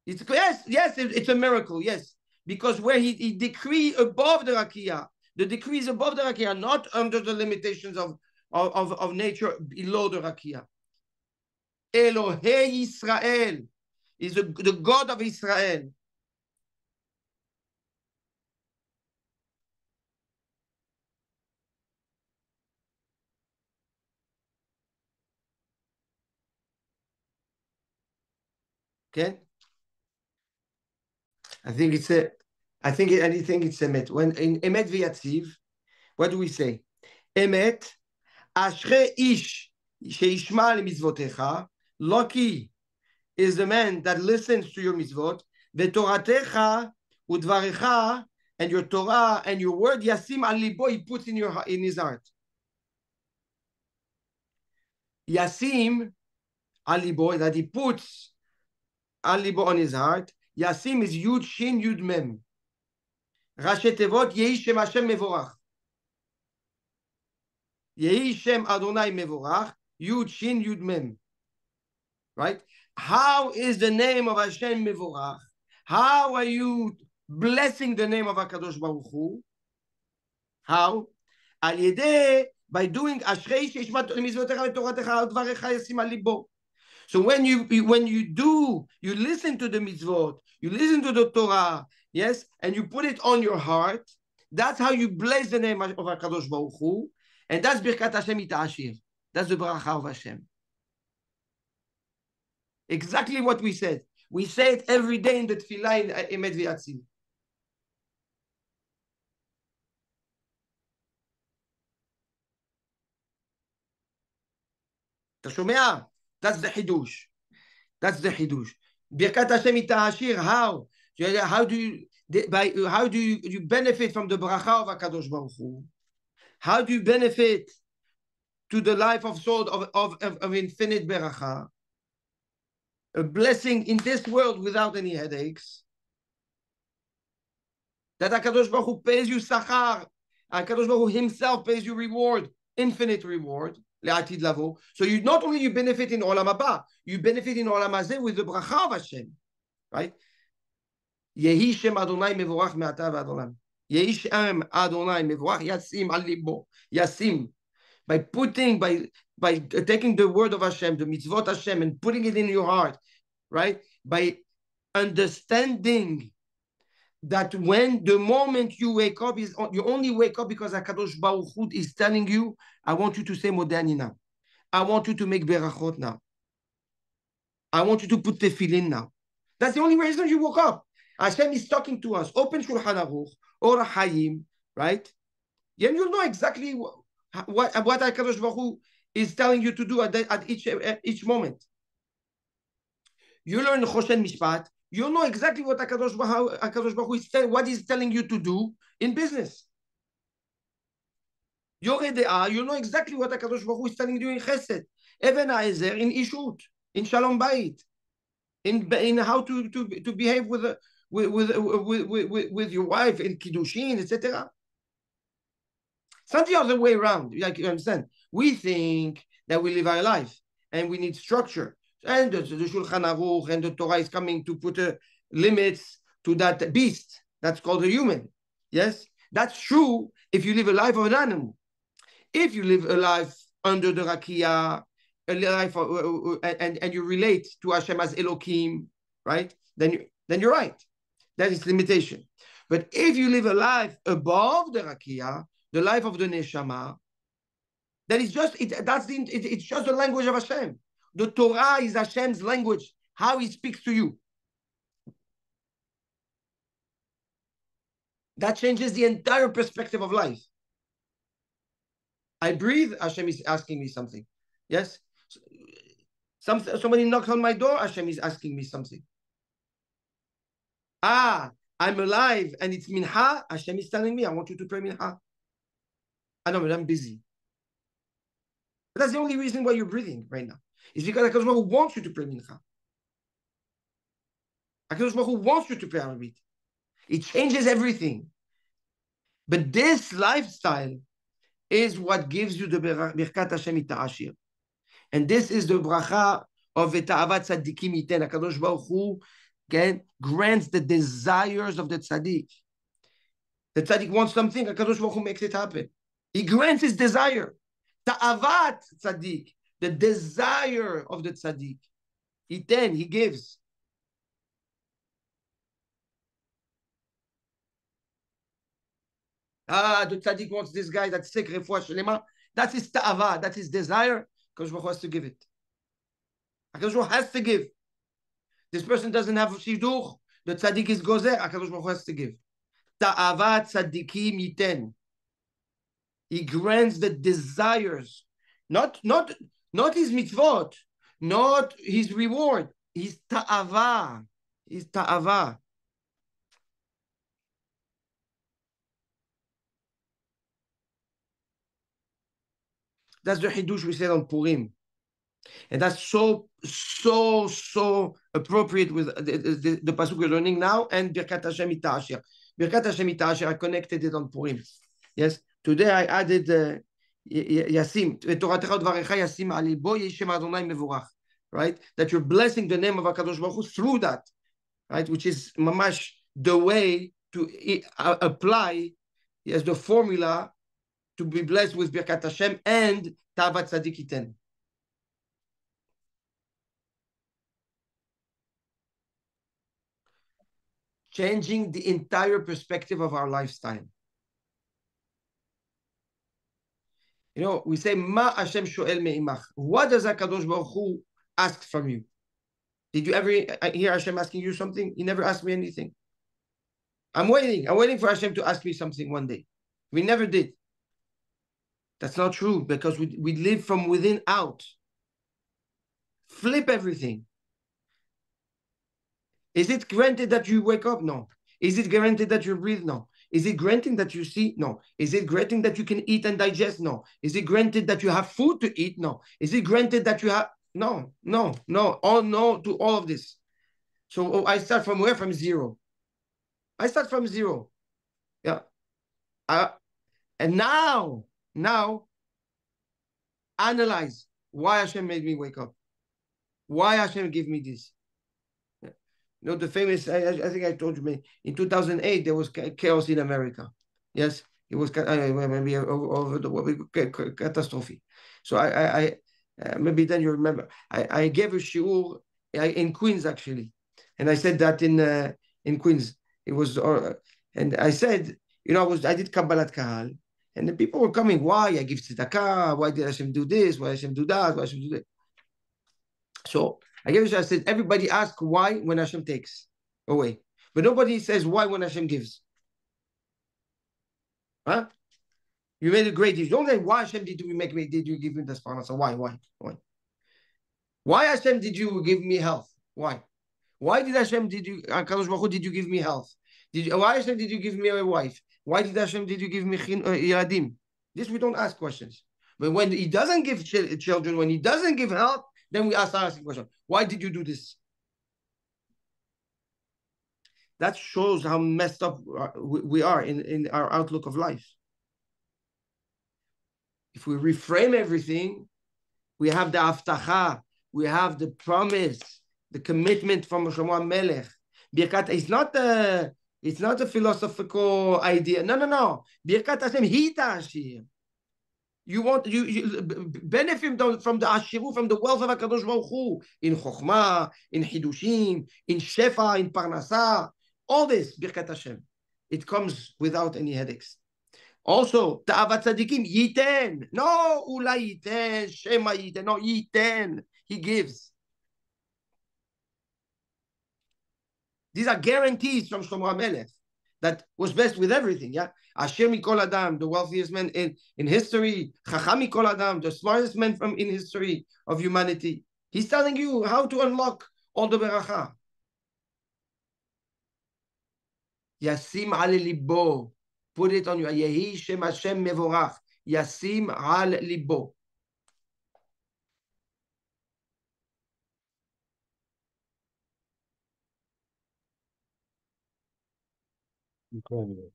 It's it's a miracle, yes. Because where he decree above the rakia, the decree is above the rakia, not under the limitations of nature below the rakia. Elohei Yisrael is the God of Israel. Okay, I think it's emet. When in emet v'yatziv, what do we say? Emet, ashrei ish sheishma lemizvotecha. Lucky is the man that listens to your mitzvot. V'toratecha udvarecha, and your Torah and your word yasim al libo, he puts in his heart. Yasim al libo, that he puts al libo on his heart. Yasim is Yud Shin Yud Mem. Rashi Tevot Yehi Shem Hashem Mevorach. Yehi Shem Adonai Mevorach. Yud Shin Yud Mem. Right? How is the name of Hashem Mevorach? How are you blessing the name of HaKadosh Baruch Hu? How? Al Yedeh, by doing Ashrei Sheishmat Mizvotecha V'Toratecha Udvarecha Yasim Al Libo. So when you listen to the mitzvot, you listen to the Torah, yes, and you put it on your heart, that's how you bless the name of HaKadosh Baruch Hu, and that's Birkat Hashem Itashir. That's the bracha of Hashem. Exactly what we said. We say it every day in the Tefillah in Emet V'Yatziv. אתה שומע? That's the Hidush. That's the Hidush. Birkat Hashem Itashir, how? How do you benefit from the bracha of HaKadosh Baruch Hu? How do you benefit to the life of soul of infinite bracha? A blessing in this world without any headaches. That HaKadosh Baruch Hu pays you sachar. HaKadosh Baruch Hu himself pays you reward, infinite reward. So you not only you benefit in Olam Haba, you benefit in Olam Hazeh with the bracha of Hashem, right? Yehi Shem Adonai Mevorach me'ata v'ad olam. Yehi Shem Adonai Mevorach Yasim al libo. Yasim, by taking the word of Hashem, the mitzvot Hashem, and putting it in your heart, right? By understanding that when the moment you wake up, you only wake up because HaKadosh Baruch Hu is telling you, I want you to say Modeh Ani now. I want you to make berachot now. I want you to put tefillin now. That's the only reason you woke up. Hashem is talking to us. Open Shulchan Aruch, Or HaChaim, right? And you'll know exactly what HaKadosh Baruch Hu is telling you to do at each moment. You learn Choshen Mishpat, you know exactly what HaKadosh Baruch Hu is what he's telling you to do in business. Yoreh De'ah, you know exactly what HaKadosh Baruch Hu is telling you in Chesed, Even HaEzer, in Ishut, in Shalom Bayit, in how to behave with your wife, in Kiddushin, etc. It's not the other way around. Like, you understand? We think that we live our life and we need structure. And the Shulchan Aruch and the Torah is coming to put limits to that beast that's called a human. Yes? That's true if you live a life of an animal. If you live a life under the Rakia, a life and you relate to Hashem as Elohim, right? Then you're right. That is limitation. But if you live a life above the Rakia, the life of the Neshama, that is just it's just the language of Hashem. The Torah is Hashem's language, how He speaks to you. That changes the entire perspective of life. I breathe, Hashem is asking me something. Yes? Somebody knocks on my door, Hashem is asking me something. I'm alive and it's mincha, Hashem is telling me, I want you to pray mincha. I know, but I'm busy. But that's the only reason why you're breathing right now. It's because HaKadosh Baruch Hu wants you to pray mincha. HaKadosh Baruch Hu wants you to pray Arabit. It changes everything. But this lifestyle is what gives you the Birkat Hashem Ita'ashir. And this is the bracha of V'ta'avat tzaddikim iten. HaKadosh Baruch Hu grants the desires of the tzaddik. The tzaddik wants something, HaKadosh Baruch Hu makes it happen. He grants his desire. Ta'avat tzaddik, the desire of the tzaddik. He gives. The tzaddik wants this guy that's sick, refuah shlema. That's his ta'ava, that's his desire. HaKadosh Baruch Hu has to give it. HaKadosh Baruch Hu has to give. This person doesn't have shidduch. The tzaddik is gozer. HaKadosh Baruch Hu has to give. Ta'avat tzaddikim yiten. He grants the desires, not his mitzvot, not his reward. His ta'ava. His ta'ava. That's the Hidush we said on Purim. And that's so appropriate with the pasuk we're learning now and Birkat Hashem Ita'ashir. Birkat Hashem Ita'ashir, I connected it on Purim. Yes. Today I added Yasim. Toratecha udvarecha Yasim ali bo Yeshem Adonai mevorach. Right? That you're blessing the name of HaKadosh Baruch Hu through that. Right? Which is mamash the way to apply as the formula to be blessed with Birkat Hashem and Ta'avat Tzadik Iten. Changing the entire perspective of our lifestyle. You know, we say, Ma Hashem shoel me'imach. What does HaKadosh Baruch Hu ask from you? Did you ever hear Hashem asking you something? He never asked me anything. I'm waiting for Hashem to ask me something one day. We never did. That's not true because we live from within out. Flip everything. Is it granted that you wake up? No. Is it granted that you breathe? No. Is it granted that you see? No. Is it granted that you can eat and digest? No. Is it granted that you have food to eat? No. Is it granted that you have... No. All no to all of this. So I start from where? From zero. I start from zero. Yeah. And now, analyze why Hashem made me wake up. Why Hashem gave me this. You know, the famous, I think I told you, in 2008, there was chaos in America. Yes, it was maybe over the catastrophe. So I maybe then you remember, I gave a shiur in Queens, actually. And I said that in Queens. It was, and I said, you know, I did Kabbalat Kahal, And the people were coming, why? I give tzedakah, why did Hashem do this? Why Hashem do that? Why Hashem do that? So I said, everybody ask why when Hashem takes away. But nobody says why when Hashem gives. Huh? You made a great deal. Don't say why Hashem did you give me this parnasa? Why? Why Hashem did you give me health? Why? Why did Hashem did you give me health? Why Hashem did you give me a wife? Why did Hashem did you give me iradim? This we don't ask questions. But when He doesn't give children, when He doesn't give health, then we start asking questions. Why did you do this? That shows how messed up we are in our outlook of life. If we reframe everything, we have the aftacha, we have the promise, the commitment from Shlomo Melech. Birkat is it's not a philosophical idea. No. Birkat Hashem hita ashir. You benefit from the ashiru, from the wealth of HaKadosh Baruch Hu, in chokhmah, in hidushim, in shefa, in parnasa, all this Birkat Hashem. It comes without any headaches. Also, ta'avat tzadikim, yiten. No, ulai yiten, shema yiten. No, yiten. He gives. These are guarantees from Shlomo HaMelech that was blessed with everything. Yeah, Asher mikol adam, the wealthiest man in history. Chacham mikol adam, the smartest man in history of humanity. He's telling you how to unlock all the beracha. Yasim al libo. Put it on you. Yehi Shem Hashem mevorach. Yasim al libo. Incredible.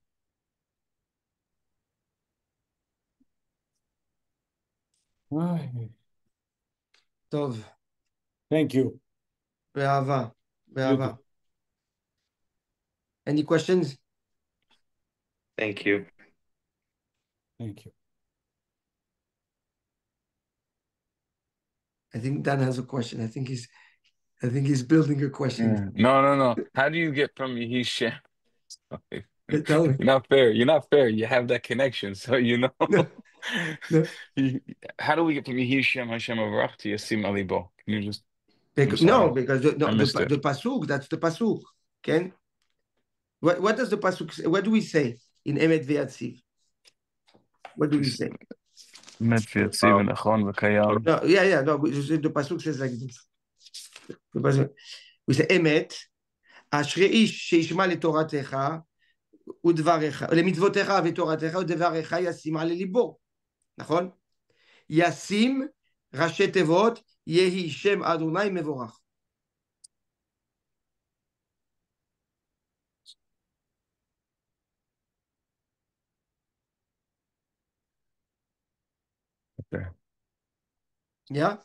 Tov. Thank you. Be'ava. Beautiful. Any questions? Thank you. Thank you. I think Dan has a question. I think he's building a question. No. How do you get from Yehishem? Tell me. You're not fair. You're not fair. You have that connection, so you know. No. How do we get from Yehishem Hashem Avrach to Yasim Alibo? Can you just? Because the pasuk. That's the pasuk. Okay. What does the pasuk say? What do we say in Emet Ve'atziv? What do we say? Emet Ve'atziv v'nachon v'kayam. No, yeah. No, the pasuk says like this. We say Emet. Ashrei ish sheishma letoratecha udvarecha lemitzvotecha v'toratecha udvarecha yasim al libo. נכון? ישים ראשי תיבות יהי שם אדוני מבורך. Okay. Yeah?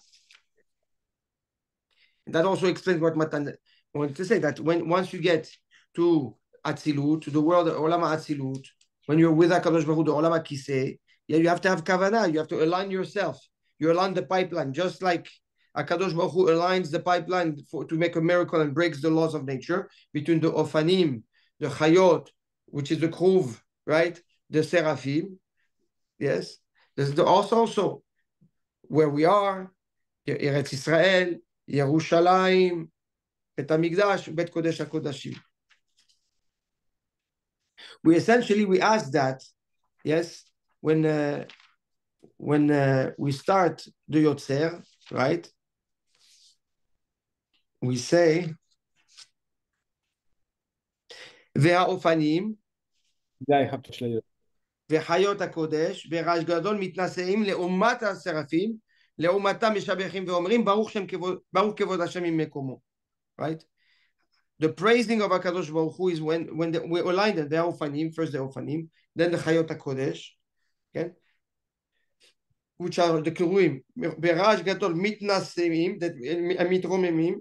And that also explains what Matan wanted to say, that once you get to Atzilut, to the world of Olam Atzilut, when you're with HaKadosh Baruch Hu, the Olam HaKiseh, yeah, you have to have kavanah, you have to align yourself. You align the pipeline, just like HaKadosh Baruch Hu aligns the pipeline to make a miracle and breaks the laws of nature between the Ofanim, the Chayot, which is the Kruv, right? The Seraphim. Yes. There's also where we are, Eretz Israel, Yerushalayim, Bet HaMikdash, Bet Kodesh HaKodashim. We ask that, yes, when we start the Yotzer, right? We say, והאופנים, וחיות הקודש, ורעש גדול מתנשאים לעומת השרפים, לעומתם משבחים ואומרים, ברוך כבוד השם ממקומו. Right? The praising of HaKadosh Baruch Hu is when we align the Ofanim, first the Ofanim, then the Chayot HaKodesh, okay? Which are the Keruim, ברעש גדול מתנשאים, that מתרוממים,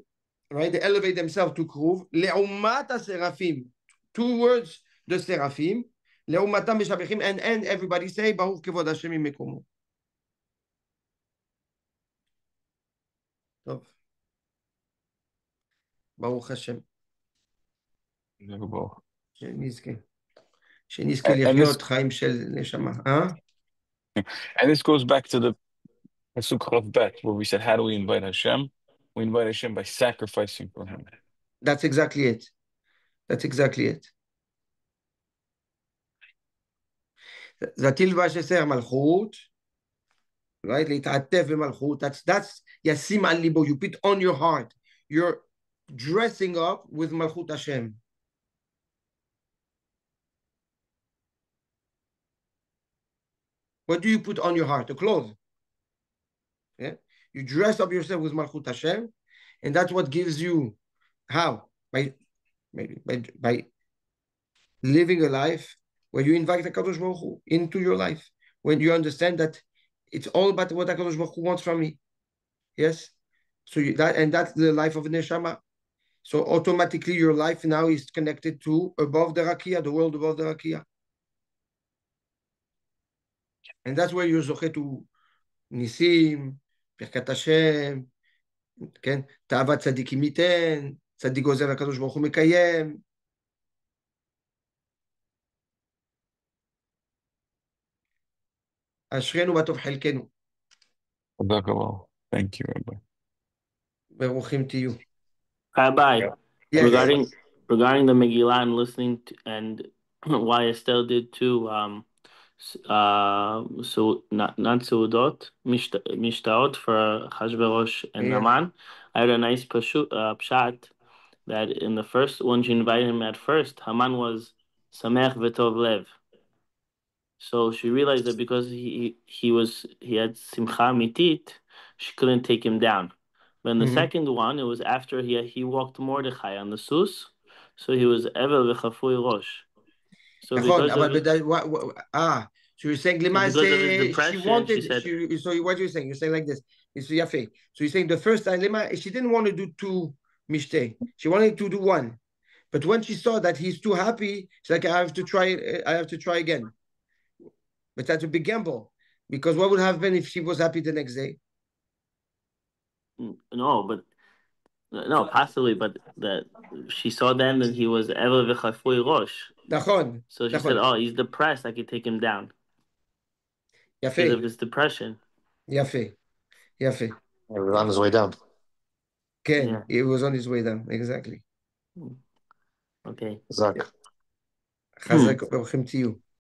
right? They elevate themselves to Kruv, לעומת השרפים, two words, the Seraphim, לעומתם משבחים, and everybody say, ברוך כבוד השם ממקומו. טוב. ברוך השם. שנזכה. שנזכה לחיות חיים של נשמה. And this goes back to the Pasuk Chav Bet, where we said, how do we invite Hashem? We invite Hashem by sacrificing for Him. That's exactly it. That's exactly it. להטיל באשר מלכות, right? להתעטף במלכות. That's ישים על ליבו. You put on your heart. You're dressing up with מלכות Hashem. What do you put on your heart? A clothes. Yeah? You dress up yourself with Malchut Hashem, and that's what gives you how? By living a life where you invite the Kadosh Baruch Hu into your life, when you understand that it's all about what the Kadosh Baruch Hu wants from me. Yes? So that's the life of Neshama. So automatically your life now is connected to above the Rakia, the world above the Rakia. And that's where you're zoche to ניסים, ברכת השם, כן? תאוות צדיקים ייתן, צדיק גוזר הקדוש ברוך הוא מקיים. אשרינו מה טוב חלקנו. Thank you, Rabbi. ברוכים תהיו. Rabbi, Yes. regarding the Megillah and listening to, and why Estelle did too, so not Seudot, Mishtaot for Hashverosh and Haman. I had a nice pshat that in the first, when she invited him at first, Haman was Samech V'tov Lev. So she realized that because he had Simcha Mitit, she couldn't take him down. But in the second one, it was after he walked Mordechai on the Sus, so he was Evel V'chafui Rosh. So נכון, because אבל so you're saying, because of his depression, she wanted, she said, so what you're saying, like this, it's Yafe. So you're saying the first time, she didn't want to do two Mishtei. She wanted to do one. But when she saw that he's too happy, she's like, I have to try again. But that's a big gamble. Because what would happen if she was happy the next day? No, possibly, but that she saw then that he was Evel V'chafui Rosh. נכון. So she said, oh, he's depressed, I could take him down. יפה. Because of his depression. יפה. יפה. He was on his way down. כן, Yeah. he was on his way down, exactly. Okay. Zak. חזק, ברוכים תהיו.